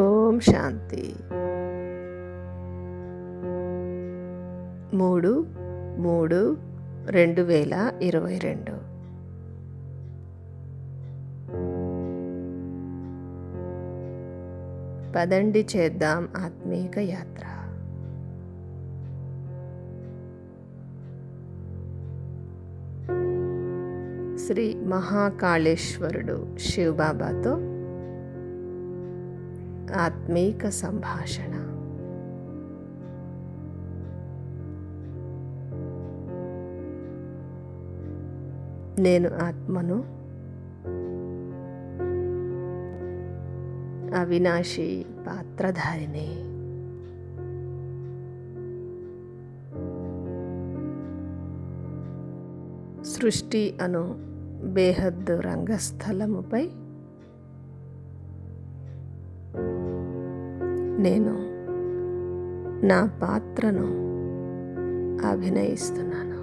ఓం శాంతి. 3/3/2022. పదండి చేద్దాం ఆత్మీక యాత్ర. శ్రీ మహాకాళేశ్వరుడు శివబాబాతో ఆత్మీక సంభాషణ. నేను ఆత్మను, అవినాశి పాత్రధారిని. సృష్టి అను బేహద్దు రంగస్థలముపై నేను నా పాత్రను అభినయిస్తున్నాను.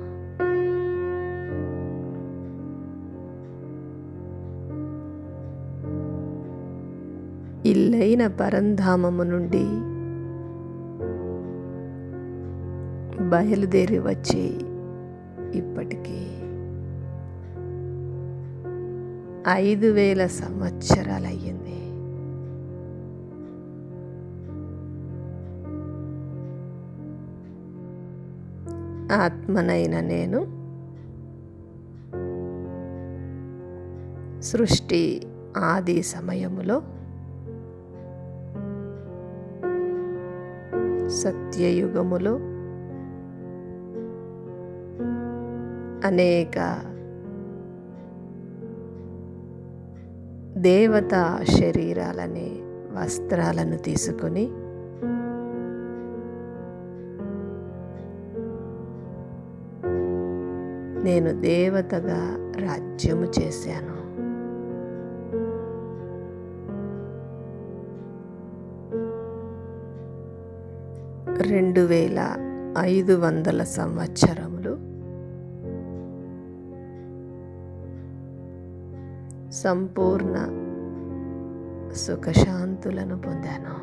ఇల్లైన పరంధామము నుండి బయలుదేరి వచ్చి ఇప్పటికీ 5,000 సంవత్సరాలయ్యింది. ఆత్మనైన నేను సృష్టి ఆది సమయములో సత్యయుగములో అనేక దేవతా శరీరాలనే వస్త్రాలను తీసుకుని నేను దేవతగా రాజ్యము చేశాను. రెండు 2,500 సంవత్సరములు సంపూర్ణ సుఖశాంతులను పొందాను.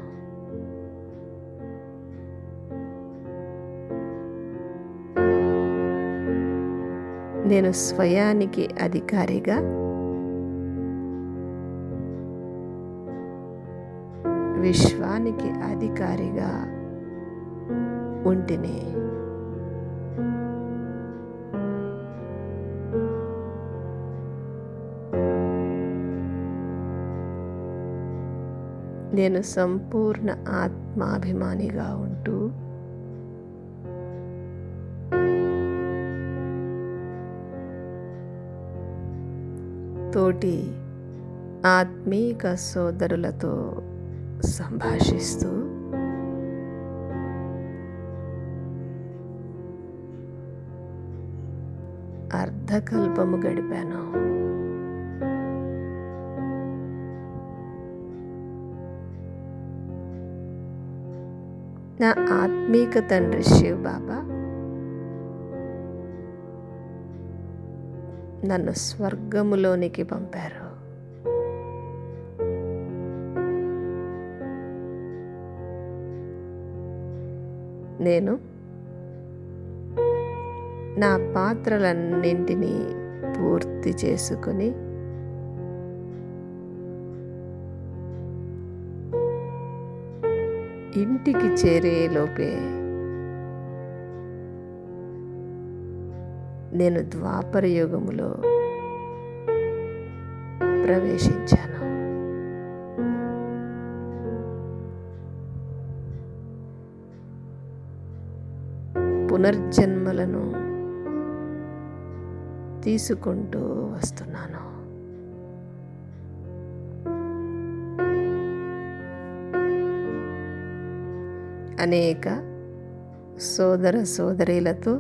నేను స్వయానికి అధికారిగా, విశ్వానికి అధికారిగా ఉంటిని. నేను సంపూర్ణ ఆత్మాభిమానిగా ఉంటూ తోటి ఆత్మీక సోదరులతో సంభాషిస్తూ అర్ధకల్పము గడిపాను. నా ఆత్మీక తండ్రి శివబాబా నన్ను స్వర్గములోనికి పంపారు. నేను నా పాత్రలన్నింటినీ పూర్తి చేసుకుని ఇంటికి చేరేలోపే నేను ద్వాపర యుగములో ప్రవేశించాను. పునర్జన్మలను తీసుకుంటూ వస్తున్నాను. అనేక సోదర సోదరీలతో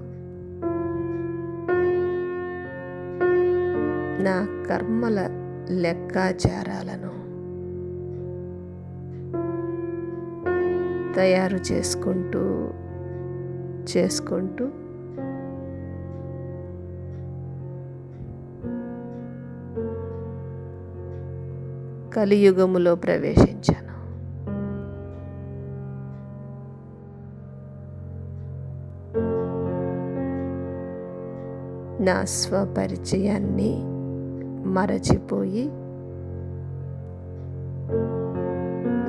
నా కర్మల లెక్కాచారాలను తయారు చేసుకుంటూ కలియుగములో ప్రవేశించాను. నా స్వపరిచయాన్ని మరచిపోయి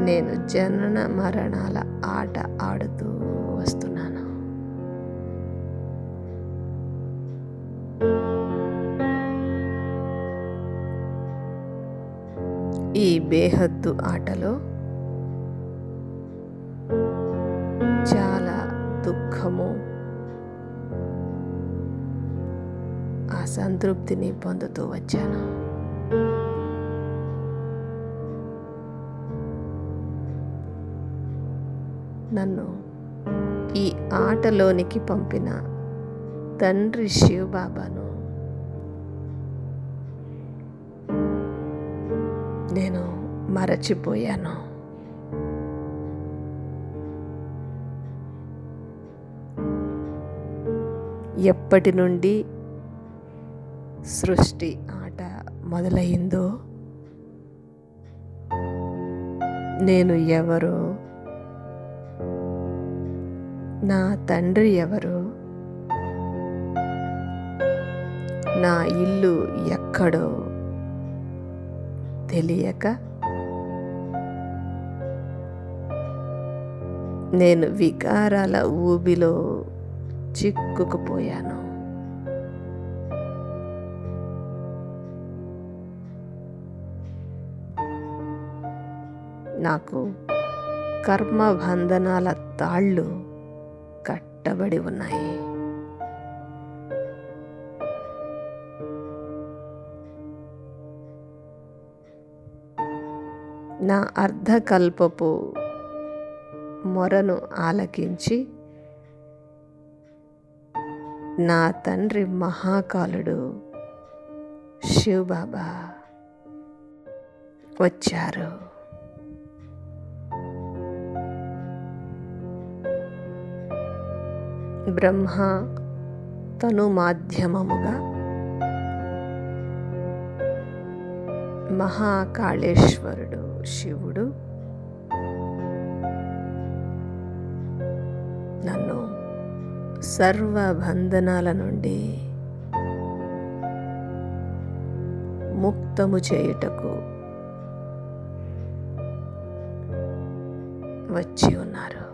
నేను జనన మరణాల ఆట ఆడుతూ వస్తున్నాను. ఈ బేహద్దు ఆటలో చాలా దుఃఖము, అసంతృప్తిని పొందుతూ వచ్చాను. నన్ను ఈ ఆటలోనికి పంపిన తండ్రి శివబాబాను నేను మరచిపోయాను. ఎప్పటి నుండి సృష్టి ఆట మొదలైందో, నేను ఎవరో, నా తండ్రి ఎవరో, నా ఇల్లు ఎక్కడో తెలియక నేను వికారాల ఊబిలో చిక్కుకుపోయాను. నాకు కర్మబంధనాల తాళ్ళు కట్టబడి ఉన్నాయి. నా అర్ధకల్పపు మొరను ఆలకించి నా తండ్రి మహాకాలుడు శివబాబా వచ్చారు. బ్రహ్మ తను మాధ్యమముగా మహాకాళేశ్వరుడు శివుడు నన్ను సర్వబంధనాల నుండి ముక్తము చేయుటకు వచ్చి ఉన్నారు.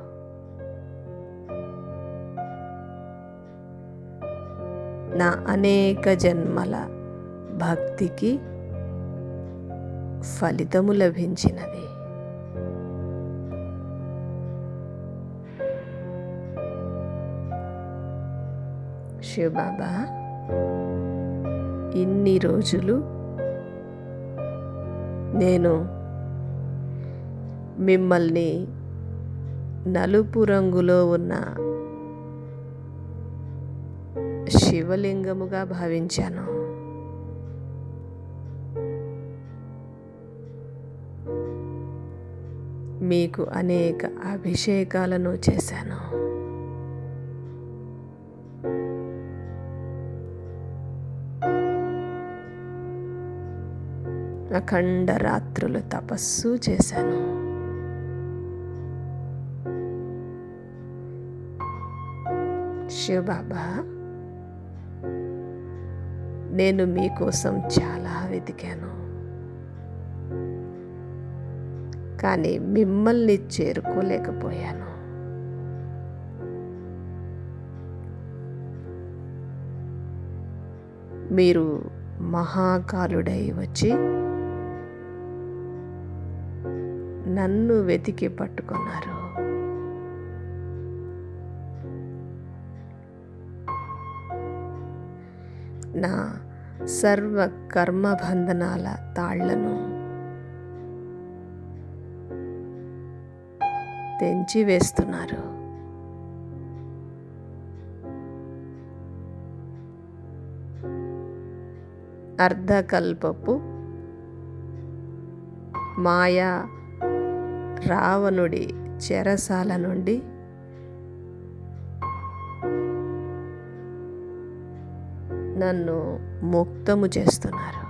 నా అనేక జన్మల భక్తికి ఫలితము లభించినది. శివబాబా ఇన్ని రోజులు నేను మిమ్మల్ని నలుపు రంగులో ఉన్న శివలింగముగా భావించాను. మీకు అనేక అభిషేకాలను చేశాను. అఖండ రాత్రులు తపస్సు చేశాను. శివబాబా, నేను మీకోసం చాలా వెతికాను, కానీ మిమ్మల్ని చేరుకోలేకపోయాను. మీరు మహాకాలుడై వచ్చి నన్ను వెతికి పట్టుకున్నారు. నా సర్వ కర్మబంధనాల తాళ్లను తెంచి వేస్తున్నారు. అర్ధకల్పపు మాయా రావణుడి చెరసాల నుండి నన్ను ముక్తము చేస్తున్నారు.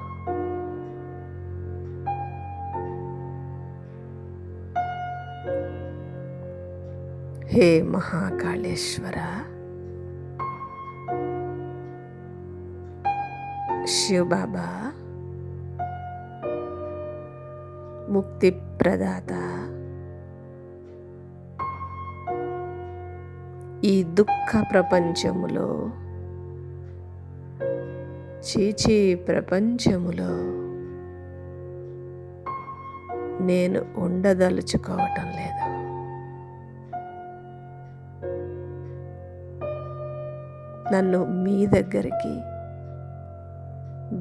హే మహాకాళేశ్వర, శివ్ బాబా ముక్తి ప్రదాత, ఈ దుఃఖ ప్రపంచములో, చీచీ ప్రపంచములో నేను ఉండదలుచుకోవటం లేదు. నన్ను మీ దగ్గరికి,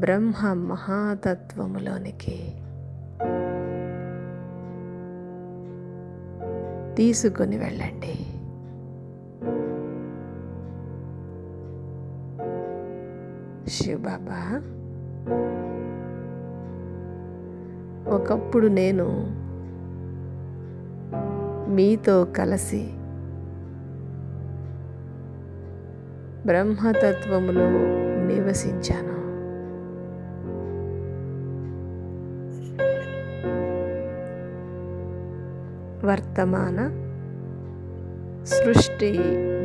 బ్రహ్మ మహాతత్వములోనికి తీసుకొని వెళ్ళండి. శివ్ బాబా, ఒకప్పుడు నేను మీతో కలిసి బ్రహ్మతత్వములో నివసించాను. వర్తమాన సృష్టి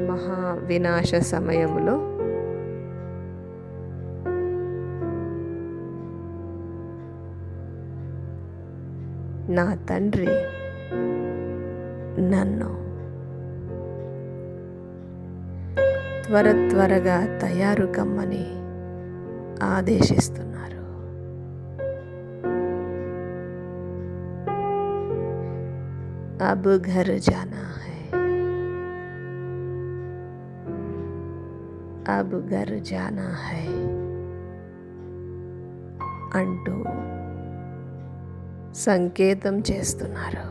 మహా వినాశ సమయములో నా తండ్రి నన్ను త్వరగా తయారు కమ్మని ఆదేశిస్తున్నారు. అబ్ ఘర్ జానా హై, అబ్ ఘర్ జానా హై అంటూ సంకేతం చేస్తున్నారు.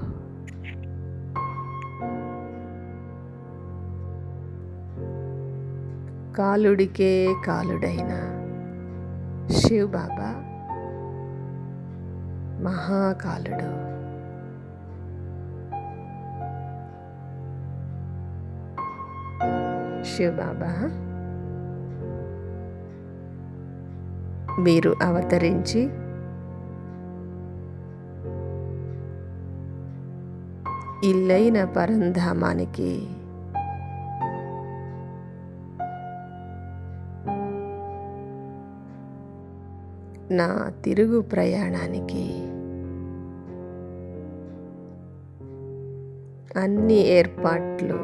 కాలుడికే కాలుడైన శివ్ బాబా మహాకాలుడు. శివ్ బాబా, మీరు అవతరించి ఇల్లైన పరంధామానికి నా తిరుగు ప్రయాణానికి అన్ని ఏర్పాట్లు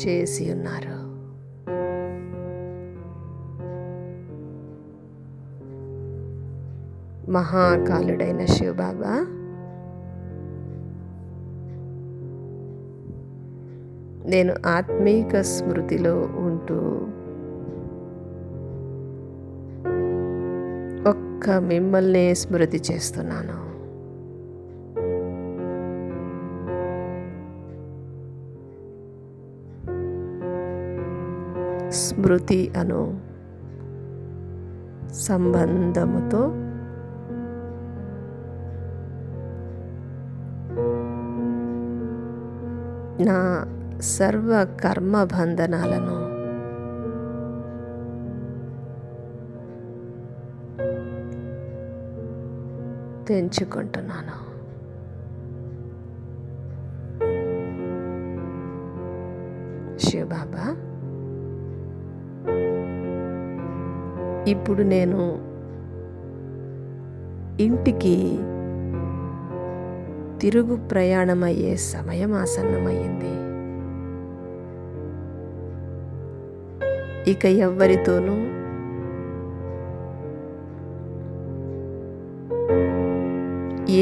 చేసి ఉన్నారు. మహాకాలుడైన శివ్ బాబా, నేను ఆత్మీక స్మృతిలో ఉంటూ ఒక్క మిమ్మల్ని స్మృతి చేస్తున్నాను. స్మృతి అను సంబంధముతో నా సర్వ కర్మ బంధనాలను తెంచుకుంటున్నాను. శివ్ బాబా, ఇప్పుడు నేను ఇంటికి తిరుగు ప్రయాణమయ్యే సమయం ఆసన్నమయ్యింది. ఇక ఎవ్వరితోనూ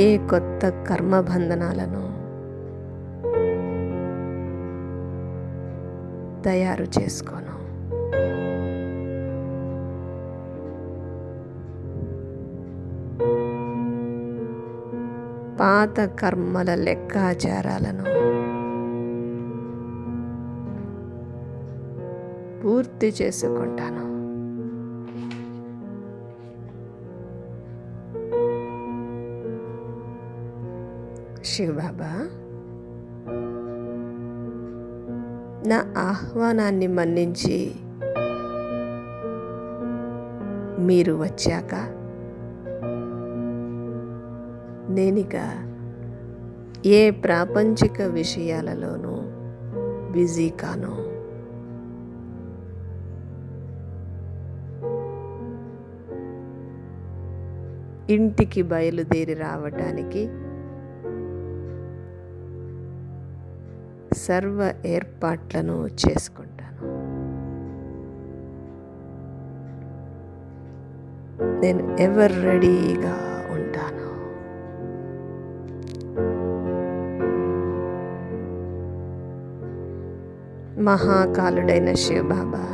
ఏ కొత్త కర్మబంధనాలను తయారు చేసుకోను. పాత కర్మల లెక్కాచారాలను పూర్తి చేసుకుంటాను. శివ్ బాబా, నా ఆహ్వానాన్ని మన్నించి మీరు వచ్చాక నేనిక ఏ ప్రాపంచిక విషయాలలోనూ బిజీ కాను. ఇంటికి బయలుదేరి రావటానికి సర్వ ఏర్పాట్లను చేసుకుంటాను. నేను ఎవర్ రెడీగా ఉంటాను. మహాకాలుడైన శివబాబా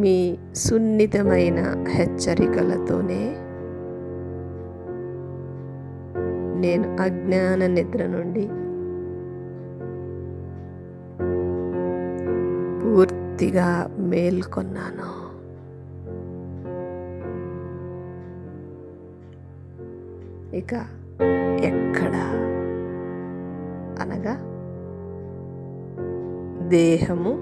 మీ సున్నితమైన హెచ్చరికలతోనే నేను అజ్ఞాన నిద్ర నుండి పూర్తిగా మేల్కొన్నాను. ఇక ఎక్కడ అనగా దేహము,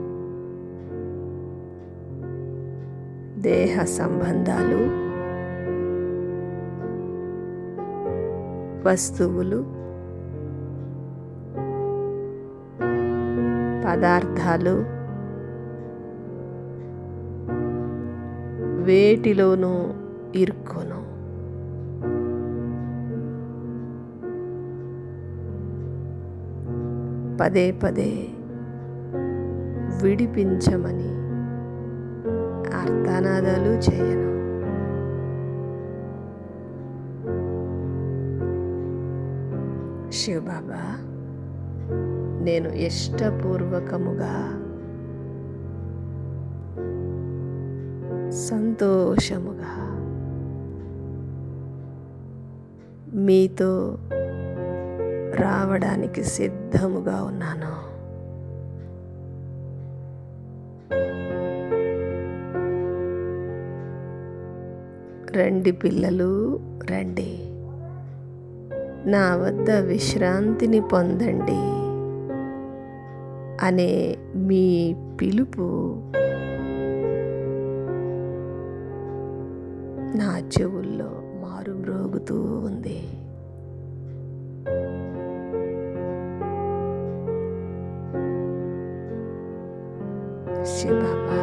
దేహ సంబంధాలు, వస్తువులు, పదార్థాలు వేటిలోనూ ఇరుక్కోను. పదే పదే విడిపించమని ఆర్తనాదాలు చేయను. శివబాబా, నేను ఇష్టపూర్వకముగా సంతోషముగా మీతో రావడానికి సిద్ధముగా ఉన్నాను. రండి పిల్లలు, రండి, నా వద్ద విశ్రాంతిని పొందండి అనే మీ పిలుపు నా చెవుల్లో మారుమ్రోగుతూ ఉంది. శివబాబా,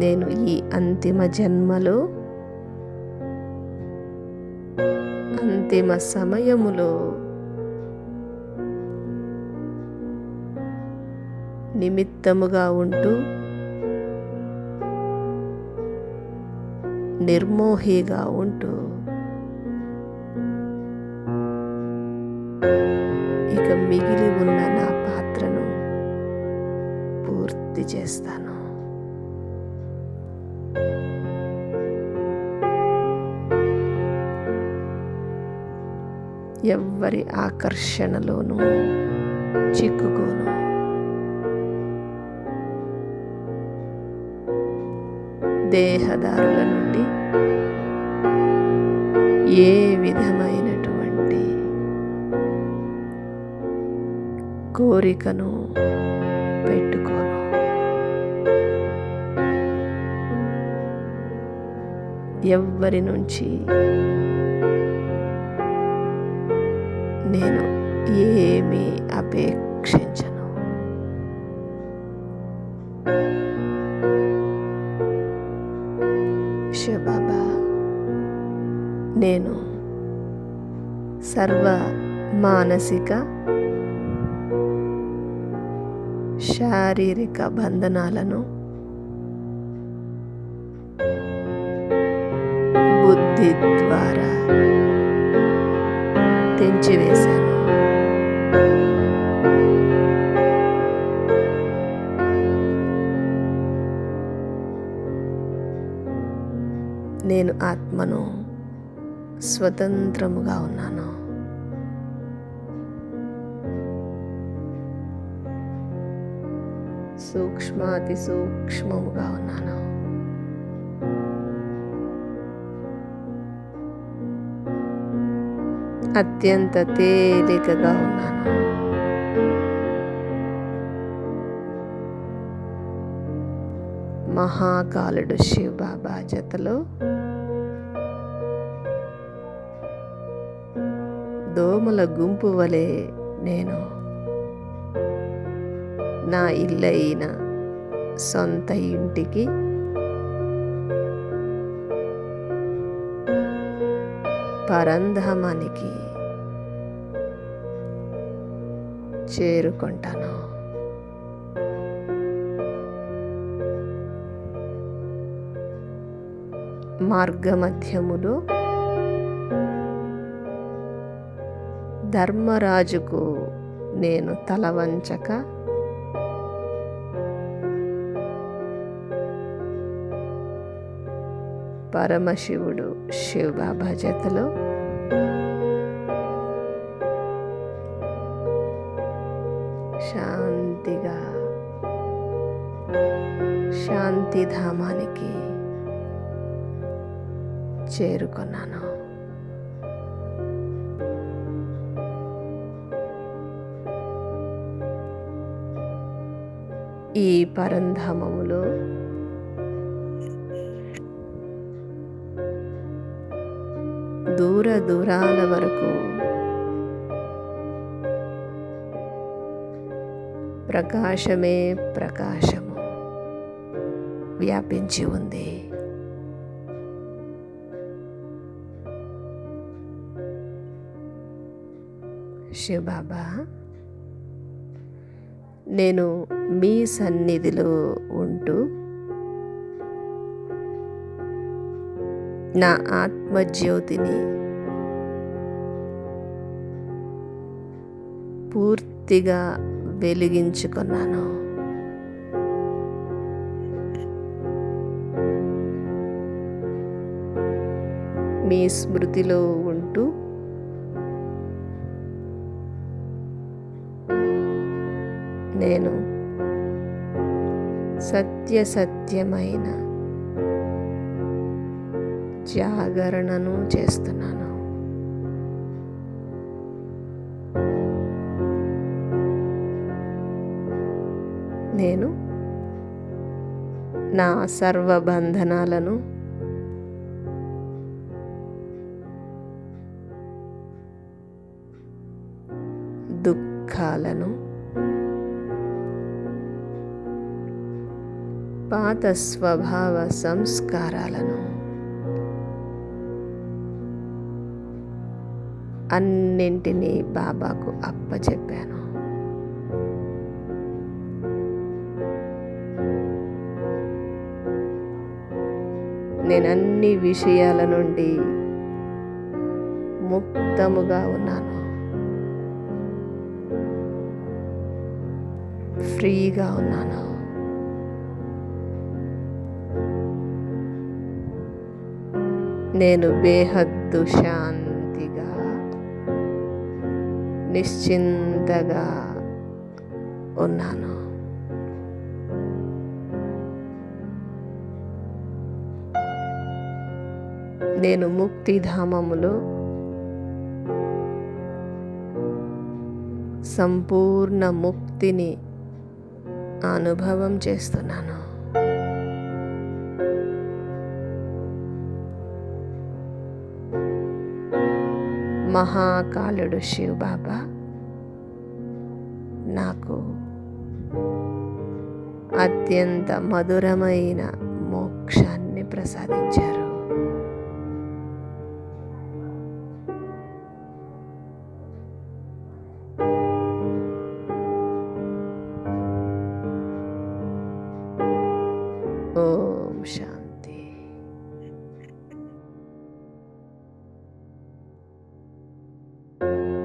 నేను ఈ అంతిమ జన్మలో, అంతిమ సమయములో నిమిత్తముగా ఉంటూ నిర్మోహిగా ఉంటూ ఇక మిగిలి ఉన్న నా పాత్రను పూర్తి చేస్తాను. ఎవ్వరి ఆకర్షణలోనూ చిక్కుకోను. దేహదారుల నుండి ఏ విధమైనటువంటి కోరికను పెట్టుకోను. ఎవ్వరి నుంచి నేను ఏమీ అపేక్షించను. శివబాబా, నేను సర్వ మానసిక శారీరక బంధనాలను బుద్ధి ద్వారా తెంచివేశాను. నేను ఆత్మను, స్వతంత్రముగా ఉన్నాను. సూక్ష్మాతి సూక్ష్మముగా ఉన్నాను. అత్యంత తేలికగా ఉన్నాను. మహాకాలుడు శివబాబా జతలో దోమల గుంపు వలె నేను నా ఇల్లైన సొంత ఇంటికి పరంధామానికి చేరుకుంటాను. మార్గమధ్యములో ధర్మరాజుకు నేను తలవంచక పరమశివుడు శివబాబా జతలో శాంతిగా శాంతిధామానికి చేరుకున్నాను. ఈ పరంధామములో దూర దూరాల వరకు ప్రకాశమే ప్రకాశము వ్యాపించి ఉంది. శివబాబా, నేను మీ సన్నిధిలో ఉంటూ నా ఆత్మజ్యోతిని పూర్తిగా వెలిగించుకున్నాను. మీ స్మృతిలో ఉంటూ నేను సత్యసత్యమైన జాగరణను చేస్తున్నాను. నేను నా సర్వబంధనాలను దుఃఖాలను పాత స్వభావ సంస్కారాలను అన్నింటినీ బాబాకు అప్పచెప్పాను. నేను అన్ని విషయాల నుండి ముక్తముగా ఉన్నాను. ఫ్రీగా ఉన్నాను. నేను బేహద్దు శాంతిగా నిశ్చింతగా ఉన్నాను. నేను ముక్తిధామములో సంపూర్ణ ముక్తిని అనుభవం చేస్తున్నాను. మహాకాలుడు శివబాబా నాకు అత్యంత మధురమైన మోక్షాన్ని ప్రసాదించారు. ఓం శాంతి.